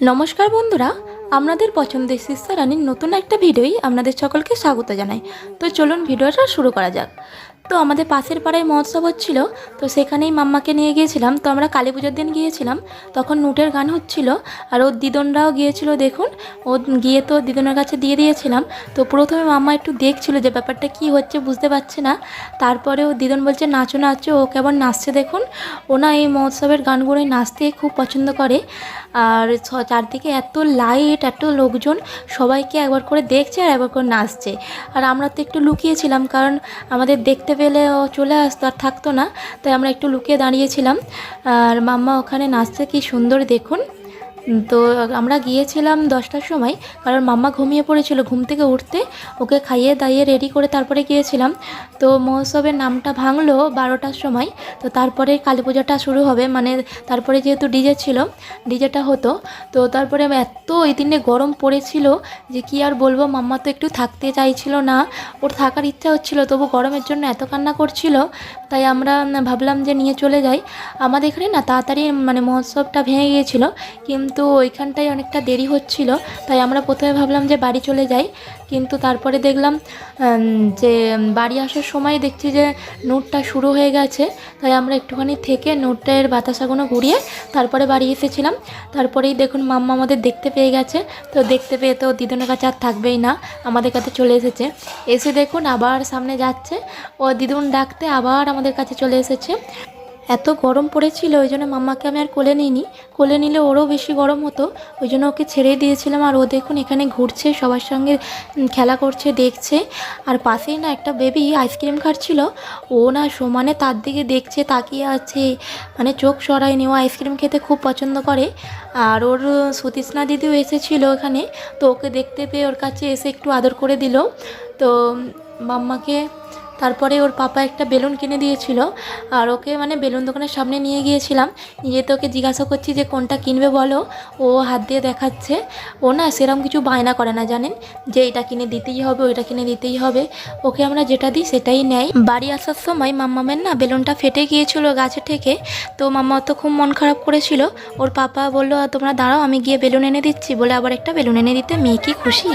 নমস্কার বন্ধুরা, আপনাদের পছন্দের সিস্টার রানীর নতুন একটা ভিডিওই আপনাদের সকলকে স্বাগত জানাই। তো চলুন ভিডিওটা শুরু করা যাক। তো আমাদের পাশের পাড়ায় মহোৎসব হচ্ছিল, তো সেখানেই মাম্মাকে নিয়ে গিয়েছিলাম। তো আমরা কালী পুজোর দিন গিয়েছিলাম, তখন নুটের গান হচ্ছিল আর ওর দিদনরাও গিয়েছিল। দেখুন, ও গিয়ে তো দিদনের কাছে দিয়ে দিয়েছিলাম। তো প্রথমে মাম্মা একটু দেখছিল যে ব্যাপারটা কি হচ্ছে, বুঝতে পারছে না। তারপরে ও দিদন বলছে নাচো নাচো, ও কেমন নাচছে দেখুন। ও না এই মহোৎসবের গানগুলোই নাচতে খুব পছন্দ করে। আর চারদিকে এত লাইট, এত লোকজন, সবাইকে একবার করে দেখছে আর একবার করে নাচছে। আর আমরা তো একটু লুকিয়েছিলাম, কারণ আমাদের দেখতে পেলে ও চলে আসতো আর থাকতো না, তাই আমরা একটু লুকিয়ে দাঁড়িয়েছিলাম। আর মাম্মা ওখানে নাচছে, কি সুন্দর দেখুন। তো আমরা গিয়েছিলাম 10টার সময়, কারণ মাম্মা ঘুমিয়ে পড়েছিল। ঘুম থেকে উঠতে ওকে খাইয়ে দাইয়ে রেডি করে তারপরে গিয়েছিলাম। তো মহোৎসবের নামটা ভাঙলো 12টার সময়। তো তারপরে কালী পূজাটা শুরু হবে, মানে তারপরে যেহেতু ডিজে ছিল, ডিজেটা হতো। তো তারপরে এত ওই দিনে গরম পড়েছিল যে কি আর বলবো। মাম্মা তো একটু থাকতে চাইছিল না, ওর থাকার ইচ্ছা হচ্ছিল, তবু গরমের জন্য এত কান্না করছিল। তাই আমরা ভাবলাম যে নিয়ে চলে যাই। আমাদের এখানে না তাড়াতাড়ি মানে মহোৎসবটা ভেঙে গিয়েছিল, কিন্তু ওইখানটায় অনেকটা দেরি হচ্ছিল। তাই আমরা প্রথমে ভাবলাম যে বাড়ি চলে যাই, কিন্তু তারপরে দেখলাম যে বাড়ি আসার সময় দেখছি যে নোটটা শুরু হয়ে গেছে। তাই আমরা একটুখানি থেকে নোটের বাতাসাগুলো ঘুরিয়ে তারপরে বাড়ি এসেছিলাম। তারপরেই দেখুন মাম্মা আমাদের দেখতে পেয়ে গেছে। তো দেখতে পেয়ে তো দিদুনের কাছে আর থাকবেই না, আমাদের কাছে চলে এসেছে। এসে দেখুন আবার সামনে যাচ্ছে, ও দিদুন ডাকতে আবার আমাদের কাছে চলে এসেছে। এত গরম পড়েছিল, ওই জন্য মাম্মাকে আমি আর কোলে নিইনি। কোলে নিলে ওরও বেশি গরম হতো, ওই জন্য ওকে ছেড়ে দিয়েছিলাম। আর ও দেখুন এখানে ঘুরছে, সবার সঙ্গে খেলা করছে, দেখছে। আর পাশেই না একটা বেবি আইসক্রিম খাচ্ছিল, ও না সমানে তার দিকে দেখছে, তাকিয়ে আছে, মানে চোখ সরায়নি। ও আইসক্রিম খেতে খুব পছন্দ করে। আর ওর সুতৃষ্ণা দিদিও এসেছিল এখানে, তো ওকে দেখতে পেয়ে ওর কাছে এসে একটু আদর করে দিল। তো মাম্মাকে তারপরে ওর পাপা একটা বেলুন কিনে দিয়েছিল, আর ওকে মানে বেলুন দোকানের সামনে নিয়ে গিয়েছিলাম। নিয়ে তো ওকে জিজ্ঞাসা করছি যে কোনটা কিনবে বলো, ও হাত দিয়ে দেখাচ্ছে। ও না সেরকম কিছু বায়না করে না, জানেন, যে এটা কিনে দিতেই হবে, ওইটা কিনে দিতেই হবে। ওকে আমরা যেটা দিই সেটাই নেয়। বাড়ি আসার সময় মাম্মামের না বেলুনটা ফেটে গিয়েছিল গাছে থেকে। তো মাম্মা তো খুব মন খারাপ করেছিল। ওর পাপা বললো তোমরা দাঁড়াও, আমি গিয়ে বেলুন এনে দিচ্ছি, বলে আবার একটা বেলুন এনে দিতে মেয়ে কি খুশি।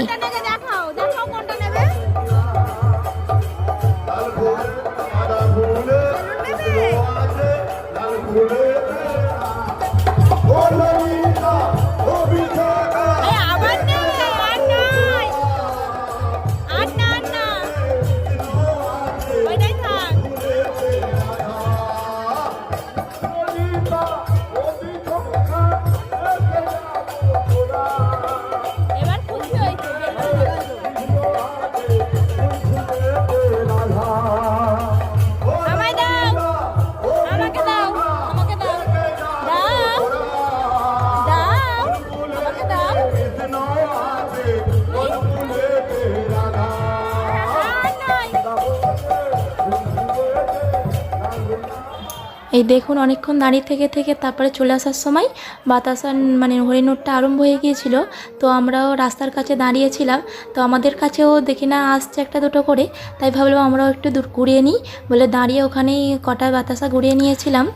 এই দেখুন অনেকক্ষণ দাঁড়িয়ে থেকে থেকে তারপরে চলে আসার সময় বাতাসার মানে হরিণুরটা আরম্ভ হয়ে গিয়েছিল। তো আমরাও রাস্তার কাছে দাঁড়িয়েছিলাম, তো আমাদের কাছেও দেখি না আসছে একটা দুটো করে, তাই ভাবলাম আমরাও একটু দূর ঘুরিয়ে নিই বলে দাঁড়িয়ে ওখানেই কটা বাতাসা ঘুরিয়ে নিয়েছিলাম।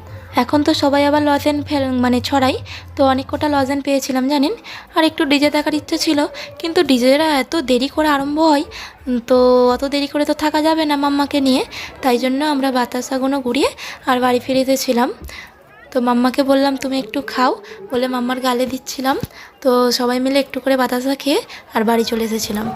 এখন তো সবাই আবার লজেন মানে ছড়াই, তো অনেক কটা লজেন পেয়েছিলাম জানেন। আর একটু ডিজে দেখার ইচ্ছে ছিল, কিন্তু ডিজেরা এত দেরি করে আরম্ভ হয়, তো অত দেরি করে তো থাকা যাবে না মাম্মাকে নিয়ে। তাই জন্য আমরা বাতাসাগুলো ঘুরিয়ে আর বাড়ি ফিরে এসেছিলাম। তো মাম্মাকে বললাম তুমি একটু খাও, বলে মাম্মার গালে দিচ্ছিলাম। তো সবাই মিলে একটু করে বাতাসা খেয়ে আর বাড়ি চলে এসেছিলাম।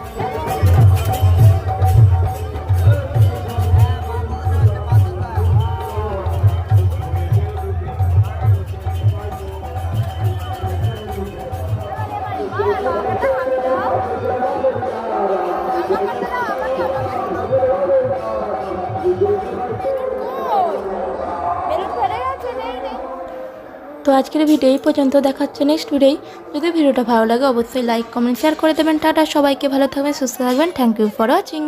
তো আজকের ভিডিও এই পর্যন্ত, দেখাচ্ছে নেক্সট ভিডিও। যদি ভিডিওটা ভালো লাগে অবশ্যই লাইক কমেন্ট শেয়ার করে দেবেন। টাটা, সবাইকে ভালো থাকবেন, সুস্থ থাকবেন। Thank you for watching.